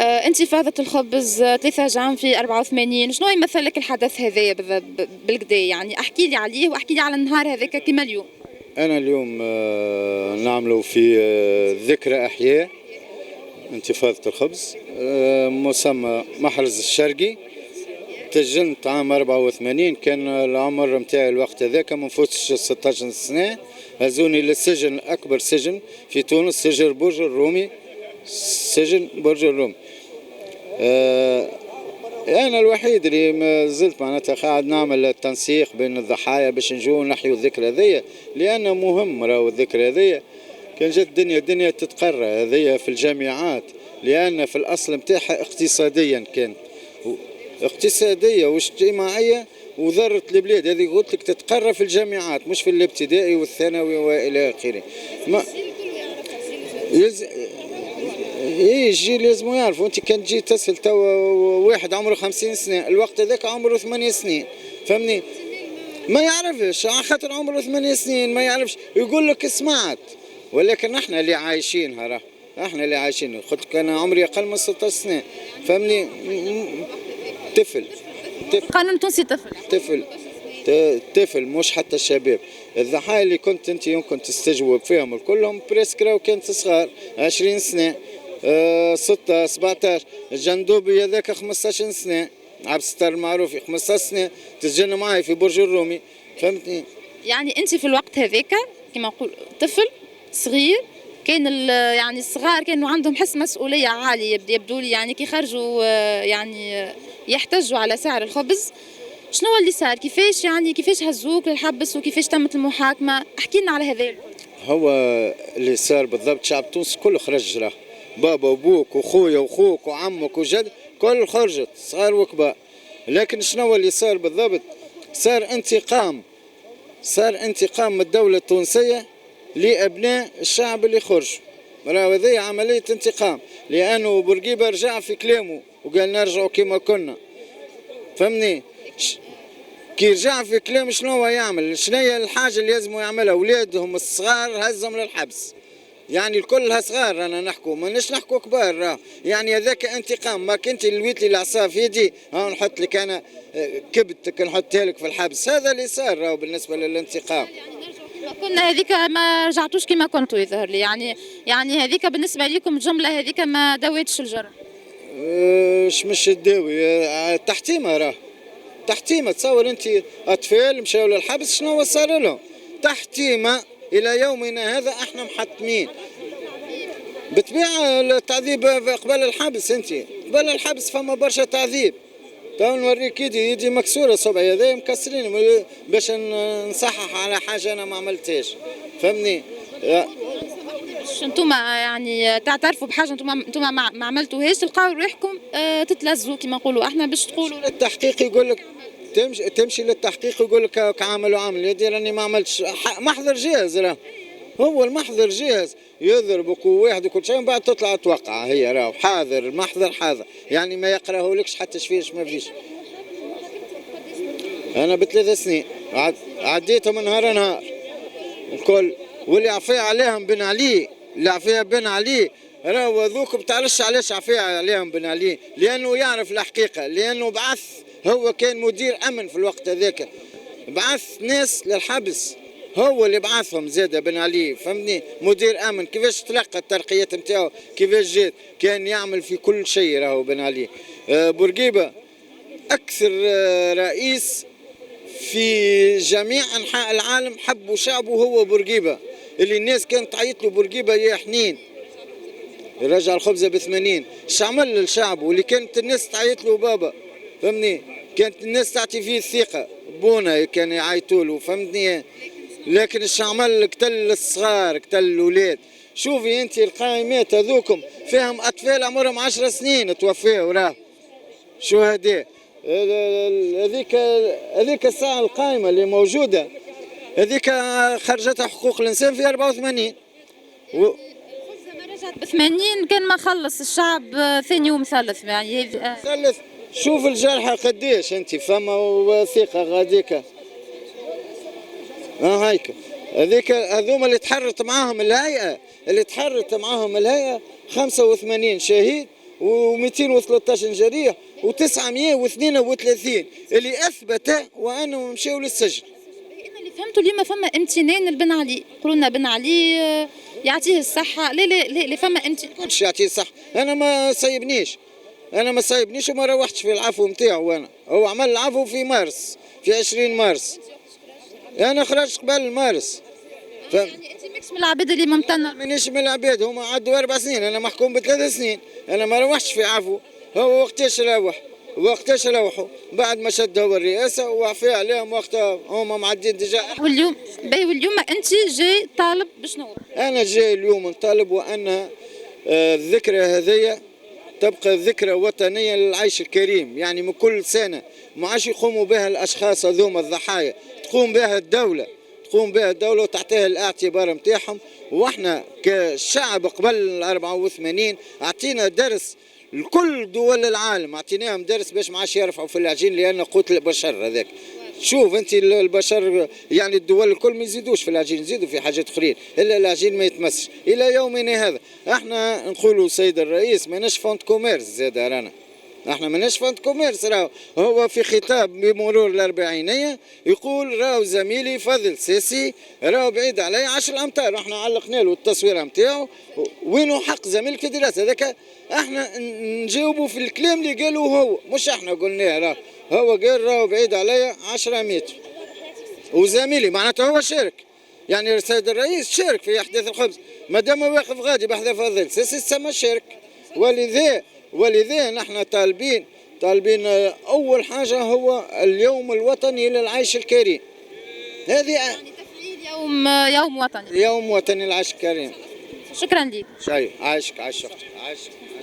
انتفاضة الخبز 3 جان في 84، شنو يمثل لك الحدث هذايا بالكدا؟ يعني احكي لي عليه واحكي لي على النهار هذاك كما اليوم. أنا اليوم نعملوا في ذكرى أحياء انتفاضة الخبز، مسمى محرز الشرقي. تسجنت عام 84، كان العمر متاعي الوقت هذاك ما نفوتش 16 سنة. هزوني للسجن، أكبر سجن في تونس، سجن برج الرومي. سجن برج الرومي. أنا الوحيد اللي ما زلت معناتها قاعد نعمل تنسيق بين الضحايا باش نجو نحيو الذكرى هذيا، لأنه مهم. راهو الذكرى هذيا كان جات الدنيا تتقرى هذيا في الجامعات، لأن في الأصل متاعها اقتصاديا كانت اقتصادية واجتماعية، وضرت البلاد هذه قلت لك تتقرى في الجامعات مش في الابتدائي والثانوي والى اخره. ما الجيل لازم يعرفوا. انت كان تجي تسال توا واحد عمره 50 سنه، الوقت هذاك عمره 8 سنين، فهمني؟ ما يعرفش على خاطر عمره 8 سنين، ما يعرفش يقول لك سمعت. ولكن احنا اللي عايشينها، راه احنا اللي عايشين. قلت لك انا عمري اقل من 16 سنه، فهمني؟ طفل. قانون تونسي طفل مش حتى الشباب. الضحايا اللي كنت انت يمكن تستجوب فيهم كلهم بريسك راهو كانت صغار، 20 سنه، 6 17. الجندوبي هذاك 15 سنه، عبد الستار المعروفي 15 سنه تسجن معي في برج الرومي، فهمتني؟ يعني انت في الوقت هذاك كما نقول طفل صغير، كان يعني الصغار كانوا عندهم حس مسؤوليه عالي، يبدو لي يعني كي خرجوا يعني يحتجوا على سعر الخبز. شنو اللي صار؟ كيفاش هزوك للحبس وكيفاش تمت المحاكمه؟ احكي لنا على هذا. هو اللي صار بالضبط شعب تونس كله خرج، راه بابا وابوك وخويا وخوك وعمك وجد كل خرجت، صغار وكبار. لكن شنو اللي صار بالضبط؟ صار انتقام من الدولة التونسية لأبناء الشعب اللي خرجوا. راهو هذه عملية انتقام، لأنه بورقيبة رجع في كلامه وقال نرجعوا كما كنا، فهمني؟ كي رجع في كلام شنو هو يعمل؟ شنو هي الحاجة اللي لازم يعملها؟ أولادهم الصغار هزهم للحبس. يعني الكلها صغار، رانا نحكوا ماناش نحكوا كبار. راه يعني هذاك انتقام. ما كنت لويت لي العصا في يدي، ها نحط لك انا كبتك نحطها لك في الحبس. هذا اللي صار راهو بالنسبه للانتقام. كنا هذيك ما رجعتوش كما كنتوا يظهر لي، يعني هذيك بالنسبه لكم الجمله هذيك ما داويتش الجرح. مش تداوي، تحتيمه. راه تحتيمه. تصور انت اطفال مشاو للحبس، شنو صار لهم؟ تحتيمه. الى يومنا هذا احنا محتمين. بالطبيعه التعذيب قبل الحبس، انت قبل الحبس فما برشا تعذيب. تو نوريك يدي مكسوره، صبعي هذا مكسرين باش نصحح على حاجه انا ما عملتهاش، فهمني؟ انتم يعني تعترفوا بحاجه انتم ما عملتوهاش، تلقاو روحكم تتلزوا كما نقولوا احنا باش تقولوا. التحقيق يقول لك تمشي للتحقيق يقول لك عامل يدي راني ما عملتش. محضر جاهز، راه هو المحضر جاهز يضربك وواحد وكل شيء، من بعد تطلع توقع. هي راه حاضر المحضر حاضر، يعني ما يقراهولكش حتى شفيش ما فيش. انا ب3 سنين عديتهم نهار الكل، واللي عفيا عليهم بن علي، اللي عفيا بن علي راهو ذوك بتعرفش علاش عفيا عليهم بن علي، لانه يعرف الحقيقه، لانه بعث. هو كان مدير امن في الوقت هذاك، بعث ناس للحبس، هو اللي بعثهم زاد بن علي، فهمني؟ مدير امن. كيفاش تلقى الترقيات نتاعو؟ كيفاش جات؟ كان يعمل في كل شيء راهو بن علي. بورقيبه اكثر رئيس في جميع انحاء العالم حبوا شعبه هو بورقيبه، اللي الناس كانت تعيط له بورقيبه يا حنين رجع الخبزه ب80. اش عمل للشعب؟ واللي كانت الناس تعيط له بابا، فهمني؟ كانت الناس تعطي فيه الثقه، بونا كان يعيطوا له، فهمتني؟ لكن اش عمل؟ قتل الصغار، قتل الاولاد. شوفي انت القائمات هذوكم فيهم اطفال عمرهم 10 سنين توفاوا، راه شهداء. هذيك الساعه القائمه اللي موجوده هذيك خرجتها حقوق الانسان في 84. رجعت ب80 كان ما خلص الشعب ثاني يوم ثلث، يعني ثلث. شوف الجرحى قديش انت، فما وثيقه غاديك هيك. هذوما اللي تحرت معاهم الهيئه 85 شهيد و213 جريح و932 اللي اثبت وانهم مشاو للسجن. انا اللي فهمته اليوم فما امتنان لبن علي، يقولوا لنا بن علي يعطيه الصحه. لا لا لا فما امتنان. كنتش يعطيه الصحه، انا ما صيبنيش، وما روحتش في العفو نتاعو. انا هو عمل العفو في مارس، في 20 مارس، انا خرجت قبل مارس. يعني انت ماكش من العباد اللي ممتنه؟ مانيش من العباد، هما عدوا 4 سنين، انا محكوم ب3 سنين، انا ما روحتش في عفو. هو وقتاش روحوا بعد ما شد هو الرئاسه وعفى عليهم وقتها هما معدين ديجا. واليوم انت جاي طالب بشنو؟ انا جاي اليوم نطالب وان الذكرى هذه تبقى ذكرى وطنيه للعيش الكريم، يعني من كل سنه ما عادش يقوموا بها الاشخاص هذوما الضحايا، تقوم بها الدوله وتعطيها الاعتبار نتاعهم. واحنا كشعب قبل 84 اعطينا درس لكل دول العالم، اعطيناهم درس باش ما عادش يرفعوا في العجين، لان قوت البشر هذاك. شوف انت البشر يعني الدول الكل ما يزيدوش في العجين، يزيدوا في حاجات اخرين، الا العجين ما يتمسش الى يومنا هذا. احنا نقولوا سيد الرئيس ماناش فونت كوميرس زاد رانا، احنا ماناش فونت كوميرس. راهو هو في خطاب بمرور الاربعينيه يقول راهو زميلي فضل سيسي راهو بعيد علي 10 امتار، احنا علقنا له التصويره نتاعو وينو حق زميلك دراسه. هذاك احنا نجاوبوا في الكلام اللي قالوا هو، مش احنا قلناه. راهو هو قال راهو بعيد علي 10 متر وزميلي، معناته هو شارك، يعني السيد الرئيس شارك في احداث الخبز، ما دام واقف غادي بحذا فضل سيسي تسمى شارك. ولذا نحن طالبين اول حاجه هو اليوم الوطني للعيش الكريم. هذه يعني تفعيل يوم وطني، يوم وطني للعيش الكريم. شكرا لك. عايشك.